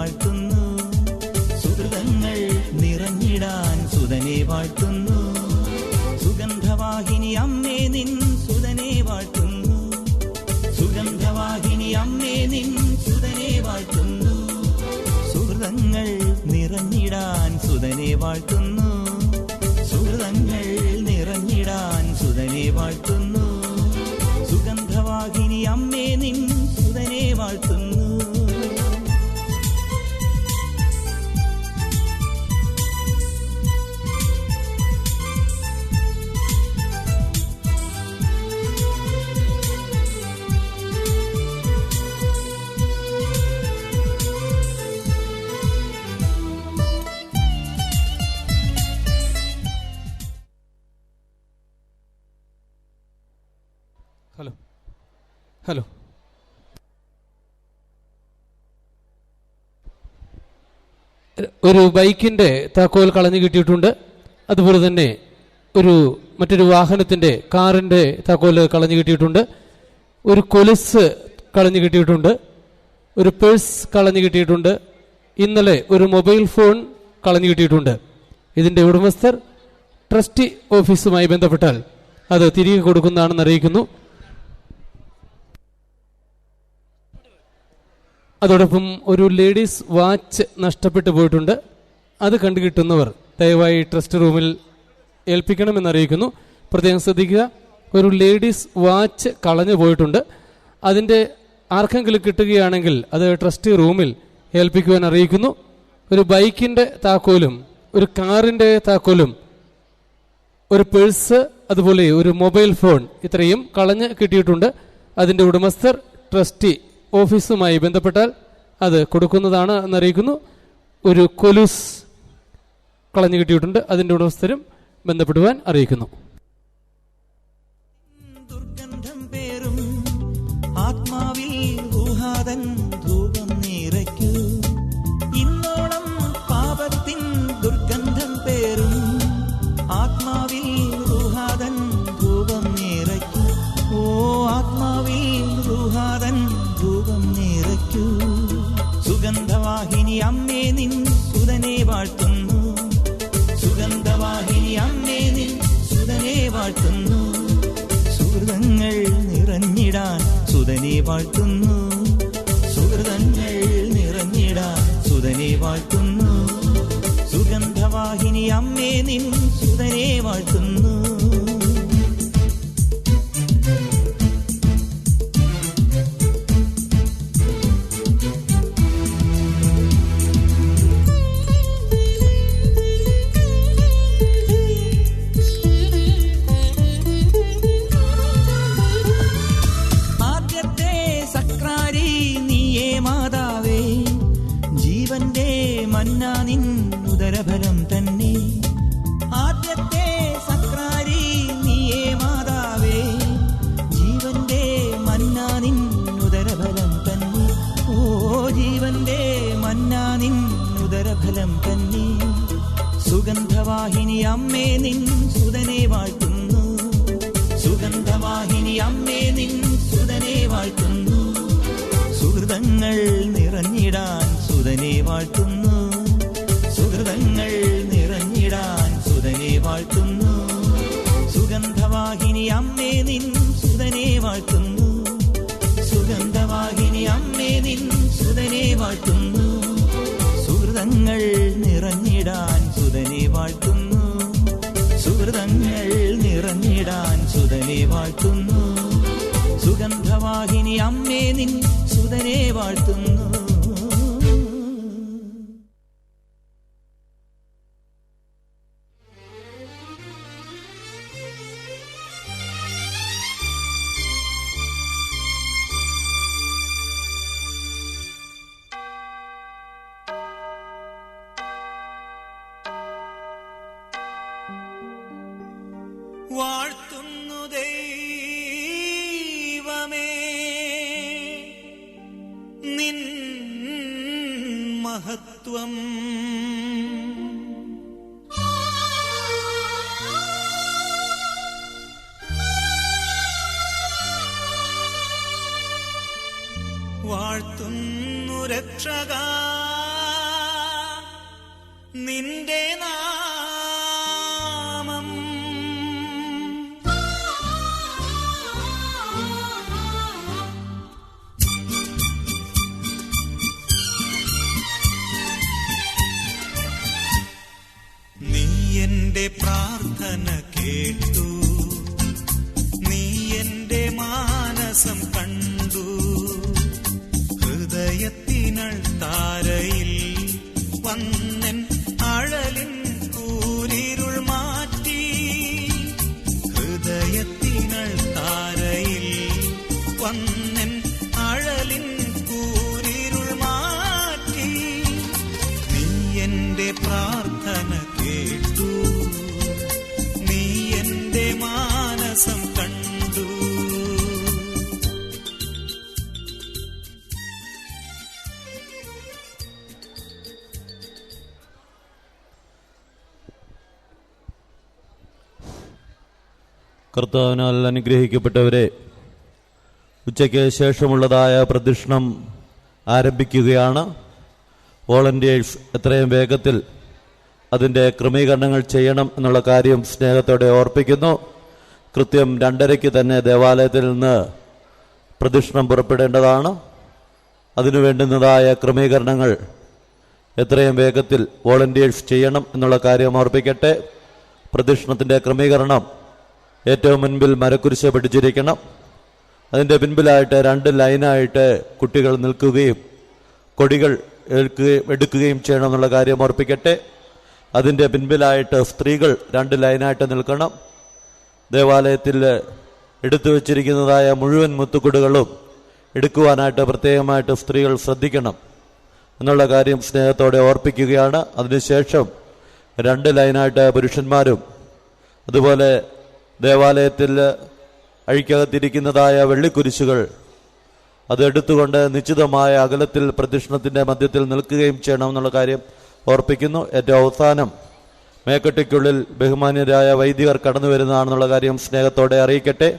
വാഴ്ത്തുന്നു. സുഹൃതങ്ങൾ നിറഞ്ഞിടാൻ സുതനെ വാഴ്ത്തുന്നു. സുഗന്ധവാഹിനി അമ്മേ നിൻ സുതനെ വാഴ്ത്തുന്നു. സുഗന്ധവാഹിനി അമ്മേ നിൻ സുതനെ വാഴ്ത്തുന്നു. സുഹൃതങ്ങൾ നിറഞ്ഞിടാൻ സുതനെ വാഴ്ത്തുന്നു. സുഹൃതങ്ങൾ നിറഞ്ഞിടാൻ സുതനെ വാഴ്ത്തുന്നു. സുഗന്ധവാഹിനി അമ്മേ നിൻ സുതനെ വാഴ്ത്തുന്നു. ഹലോ, ഒരു ബൈക്കിൻ്റെ താക്കോൽ കളഞ്ഞു കിട്ടിയിട്ടുണ്ട്. അതുപോലെ തന്നെ മറ്റൊരു വാഹനത്തിൻ്റെ കാറിൻ്റെ താക്കോൽ കളഞ്ഞു കിട്ടിയിട്ടുണ്ട്. ഒരു കൊലുസ് കളഞ്ഞു കിട്ടിയിട്ടുണ്ട്. ഒരു പേഴ്സ് കളഞ്ഞു കിട്ടിയിട്ടുണ്ട്. ഇന്നലെ ഒരു മൊബൈൽ ഫോൺ കളഞ്ഞു കിട്ടിയിട്ടുണ്ട്. ഇതിൻ്റെ ഉടമസ്ഥർ ട്രസ്റ്റി ഓഫീസുമായി ബന്ധപ്പെട്ടാൽ അത് തിരികെ കൊടുക്കുന്നതാണെന്ന് അറിയിക്കുന്നു. അതോടൊപ്പം ഒരു ലേഡീസ് വാച്ച് നഷ്ടപ്പെട്ടു പോയിട്ടുണ്ട്. അത് കണ്ടുകിട്ടുന്നവർ ദയവായി ട്രസ്റ്റ് റൂമിൽ ഏൽപ്പിക്കണമെന്നറിയിക്കുന്നു. പ്രത്യേകം ശ്രദ്ധിക്കുക, ഒരു ലേഡീസ് വാച്ച് കളഞ്ഞു പോയിട്ടുണ്ട്. അതിൻ്റെ ആർക്കെങ്കിലും കിട്ടുകയാണെങ്കിൽ അത് ട്രസ്റ്റ് റൂമിൽ ഏൽപ്പിക്കുവാൻ അറിയിക്കുന്നു. ഒരു ബൈക്കിൻ്റെ താക്കോലും ഒരു കാറിൻ്റെ താക്കോലും ഒരു പേഴ്സ് അതുപോലെ ഒരു മൊബൈൽ ഫോൺ ഇത്രയും കളഞ്ഞ് കിട്ടിയിട്ടുണ്ട്. അതിൻ്റെ ഉടമസ്ഥർ ട്രസ്റ്റി ഓഫീസുമായി ബന്ധപ്പെട്ടാൽ അത് കൊടുക്കുന്നതാണ് എന്നറിയിക്കുന്നു. ഒരു കൊലുസ് കളഞ്ഞു കിട്ടിയിട്ടുണ്ട്. അതിൻ്റെ ഉടമസ്ഥരും ബന്ധപ്പെടുവാൻ അറിയിക്കുന്നു. ദുർഗന്ധം പേറും ആത്മാവിൽ ഊഹാതൻ ധൂപം നിറയ്ക്കൂ. ഇന്നോളം പാപത്തിൻ ദുർഗന്ധം പേറും ആത്മാവിൽ ഊഹാതൻ ധൂപം നിറയ്ക്കൂ. ഓ ആത്മാവിൽ ഊഹാതൻ ധൂപം നിറയ്ക്കൂ. സുഗന്ധവാഹിനി അമ്മേ നിൻ സുതനെ വാഴ്ത്തുന്നു. സുഗന്ധവാഹിനി അമ്മേ നിൻ സുതനെ വാഴ്ത്തുന്നു. സുഹൃതങ്ങൾ നിറഞ്ഞിടാൻ സുതനെ വാഴ്ത്തുന്നു. സുഹൃതങ്ങൾ നിറഞ്ഞിടാൻ സുതനെ വാഴ്ത്തുന്നു. സുഗന്ധവാഹിനി അമ്മേ നിൻ സുതനെ വാഴ്ത്തുന്നു. മന്നാനിൻ ഉദരഫലം തന്നെ. ആദ്യത്തെ സക്രാരി നീയേ മാതാവേ, ജീവന്റെ മന്നാനിൻ ഉദരഫലം തന്നെ. ഓ ജീവന്റെ മന്നാനിൻ ഉദരഫലം തന്നെ. സുഗന്ധവാഹിനി അമ്മേ നിൻ സുതനെ വാഴ്ത്തുന്നു. സുഗന്ധവാഹിനി അമ്മേ നിൻ സുതനെ വാഴ്ത്തുന്നു. സുഹൃതങ്ങൾ നിറഞ്ഞിടാൻ സുതനെ വാഴ്ത്തുന്നു. സുഹൃതങ്ങൾ നിറഞ്ഞിടാൻ സുതനെ വാഴ്ത്തുന്നു. സുഗന്ധവാഹിനി അമ്മേ നിൻ സുതനെ വാഴ്ത്തുന്നു. സുഗന്ധവാഹിനി അമ്മേ നിൻ സുതനെ വാഴ്ത്തുന്നു. സുഹൃതങ്ങൾ നിറഞ്ഞിടാൻ സുതനെ വാഴ്ത്തുന്നു. സുഹൃതങ്ങൾ നിറഞ്ഞിടാൻ സുതനെ വാഴ്ത്തുന്നു. സുഗന്ധവാഹിനി അമ്മേ നിൻ സുതനെ വാഴ്ത്തുന്നു. വാഴ്ത്തുന്നു ദൈവമേ നിൻ മഹത്വം. വാഴ്ത്തുന്നു രക്ഷകാ നിന്റെ നാമം. നീ എന്റെ പ്രാർത്ഥന കേട്ടു, നീ എന്റെ മാനസം കണ്ടു. ഹൃദയത്തിനൾ താരയിൽ വന്നൻ അഴലിൻ കൂരിരുൾ മാറ്റി. ഹൃദയത്തിനൾ താരയിൽ വന്നൻ അഴലിൻ കൂരിരുൾ മാറ്റി. നീ എന്റെ പ്രാർത്ഥന കേട്ടു, നീ എന്റെ മാനസം കണ്ടു. കർത്താവിനാൽ അനുഗ്രഹിക്കപ്പെട്ടവരെ, ഉച്ചയ്ക്ക് ശേഷമുള്ളതായ പ്രദക്ഷിണം ആരംഭിക്കുകയാണ്. വോളണ്ടിയേഴ്സ് എത്രയും വേഗത്തിൽ അതിൻ്റെ ക്രമീകരണങ്ങൾ ചെയ്യണം എന്നുള്ള കാര്യം സ്നേഹത്തോടെ ഓർപ്പിക്കുന്നു. കൃത്യം 2:30 തന്നെ ദേവാലയത്തിൽ നിന്ന് പ്രദക്ഷിണം പുറപ്പെടേണ്ടതാണ്. അതിനു വേണ്ടുന്നതായ ക്രമീകരണങ്ങൾ എത്രയും വേഗത്തിൽ വോളണ്ടിയേഴ്സ് ചെയ്യണം എന്നുള്ള കാര്യം ഓർപ്പിക്കട്ടെ. പ്രദക്ഷിണത്തിൻ്റെ ക്രമീകരണം ഏറ്റവും മുൻപിൽ മരക്കുരിശ് പിടിച്ചിരിക്കണം. അതിൻ്റെ പിൻപിലായിട്ട് 2 ലൈനായിട്ട് കുട്ടികൾ നിൽക്കുകയും കൊടികൾ എടുക്കുകയും ചെയ്യണം എന്നുള്ള കാര്യം ഓർപ്പിക്കട്ടെ. അതിൻ്റെ പിൻപിലായിട്ട് സ്ത്രീകൾ 2 ലൈനായിട്ട് നിൽക്കണം. ദേവാലയത്തിൽ എടുത്തു വച്ചിരിക്കുന്നതായ മുഴുവൻ മുത്തുകുടുകളും എടുക്കുവാനായിട്ട് പ്രത്യേകമായിട്ട് സ്ത്രീകൾ ശ്രദ്ധിക്കണം എന്നുള്ള കാര്യം സ്നേഹത്തോടെ ഓർപ്പിക്കുകയാണ്. അതിനുശേഷം 2 ലൈനായിട്ട് പുരുഷന്മാരും, അതുപോലെ ദേവാലയത്തിൽ അഴിക്കകത്തിരിക്കുന്നതായ വെള്ളിക്കുരിശുകൾ അതെടുത്തുകൊണ്ട് നിശ്ചിതമായ അകലത്തിൽ പ്രദക്ഷിണത്തിൻ്റെ മധ്യത്തിൽ നിൽക്കുകയും ചെയ്യണം എന്നുള്ള കാര്യം ഓർപ്പിക്കുന്നു. ഏറ്റവും അവസാനം മേക്കട്ടിക്കുള്ളിൽ ബഹുമാന്യരായ വൈദികർ കടന്നു വരുന്നതാണെന്നുള്ള കാര്യം സ്നേഹത്തോടെ അറിയിക്കട്ടെ.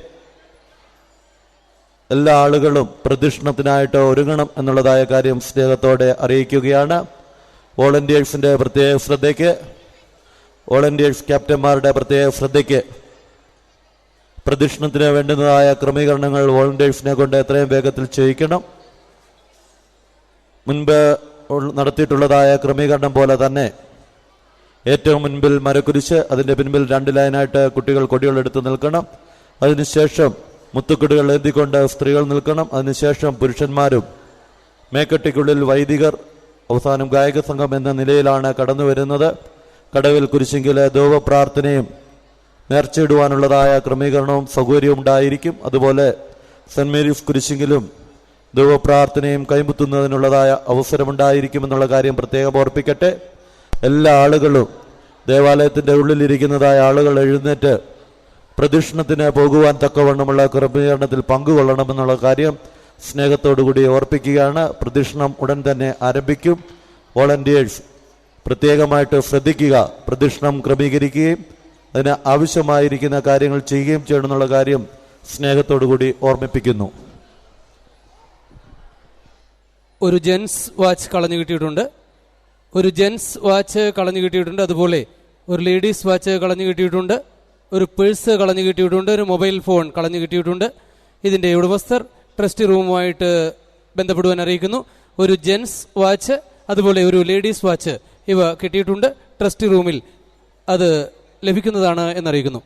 എല്ലാ ആളുകളും പ്രദക്ഷിണത്തിനായിട്ട് ഒരുങ്ങണം എന്നുള്ളതായ കാര്യം സ്നേഹത്തോടെ അറിയിക്കുകയാണ്. വോളണ്ടിയേഴ്സിൻ്റെ പ്രത്യേക ശ്രദ്ധയ്ക്ക്, വോളണ്ടിയേഴ്സ് ക്യാപ്റ്റന്മാരുടെ പ്രത്യേക ശ്രദ്ധയ്ക്ക്, പ്രദക്ഷിണത്തിന് വേണ്ടുന്നതായ ക്രമീകരണങ്ങൾ വോളണ്ടിയേഴ്സിനെ കൊണ്ട് എത്രയും വേഗത്തിൽ ചെയ്യിക്കണം. മുൻപ് നടത്തിയിട്ടുള്ളതായ ക്രമീകരണം പോലെ തന്നെ ഏറ്റവും മുൻപിൽ മരക്കുരിശ്, അതിൻ്റെ പിൻപിൽ 2 ലൈനായിട്ട് കുട്ടികൾ കൊടികൾ എടുത്ത് നിൽക്കണം. അതിനുശേഷം മുത്തുക്കുടികൾ എഴുതിക്കൊണ്ട് സ്ത്രീകൾ നിൽക്കണം. അതിനുശേഷം പുരുഷന്മാരും, മേക്കട്ടിക്കുള്ളിൽ വൈദികർ, അവസാനം ഗായക സംഘം എന്ന നിലയിലാണ് കടന്നു വരുന്നത്. കടവിൽ കുരിശെങ്കിൽ ധൂപപ്രാർത്ഥനയും നേർച്ചയിടുവാനുള്ളതായ ക്രമീകരണവും സൗകര്യവും ഉണ്ടായിരിക്കും. അതുപോലെ സെന്റ് മേരീസ് കുരിശെങ്കിലും ധൂപപ്രാർത്ഥനയും കൈമുത്തുന്നതിനുള്ളതായ അവസരമുണ്ടായിരിക്കുമെന്നുള്ള കാര്യം പ്രത്യേകം ഓർപ്പിക്കട്ടെ. എല്ലാ ആളുകളും, ദേവാലയത്തിൻ്റെ ഉള്ളിലിരിക്കുന്നതായ ആളുകൾ എഴുന്നേറ്റ് പ്രദക്ഷിണത്തിന് പോകുവാൻ തക്കവണ്ണമുള്ള ക്രമീകരണത്തിൽ പങ്കുകൊള്ളണമെന്നുള്ള കാര്യം സ്നേഹത്തോടുകൂടി ഓർപ്പിക്കുകയാണ്. പ്രദക്ഷിണം ഉടൻ തന്നെ ആരംഭിക്കും. വോളണ്ടിയേഴ്സ് പ്രത്യേകമായിട്ട് ശ്രദ്ധിക്കുക, പ്രദക്ഷിണം ക്രമീകരിക്കുകയും അതിന് ആവശ്യമായിരിക്കുന്ന കാര്യങ്ങൾ ചെയ്യുകയും ചെയ്യണമെന്നുള്ള കാര്യം സ്നേഹത്തോടുകൂടി ഓർമ്മിപ്പിക്കുന്നു. ഒരു ജെൻസ് വാച്ച് കളഞ്ഞു കിട്ടിയിട്ടുണ്ട്, ഒരു ജെൻസ് വാച്ച് കളഞ്ഞു കിട്ടിയിട്ടുണ്ട്. അതുപോലെ ഒരു ലേഡീസ് വാച്ച് കളഞ്ഞു കിട്ടിയിട്ടുണ്ട്, ഒരു പേഴ്സ് കളഞ്ഞു കിട്ടിയിട്ടുണ്ട്, ഒരു മൊബൈൽ ഫോൺ കളഞ്ഞു കിട്ടിയിട്ടുണ്ട്. ഇതിൻ്റെ ഉടമസ്ഥർ ട്രസ്റ്റ് റൂമുമായിട്ട് ബന്ധപ്പെടുവാൻ അറിയിക്കുന്നു. ഒരു ജെൻസ് വാച്ച്, അതുപോലെ ഒരു ലേഡീസ് വാച്ച് ഇവ കിട്ടിയിട്ടുണ്ട്. ട്രസ്റ്റ് റൂമിൽ അത് ലഭിക്കുന്നതാണ് എന്നറിയിക്കുന്നു.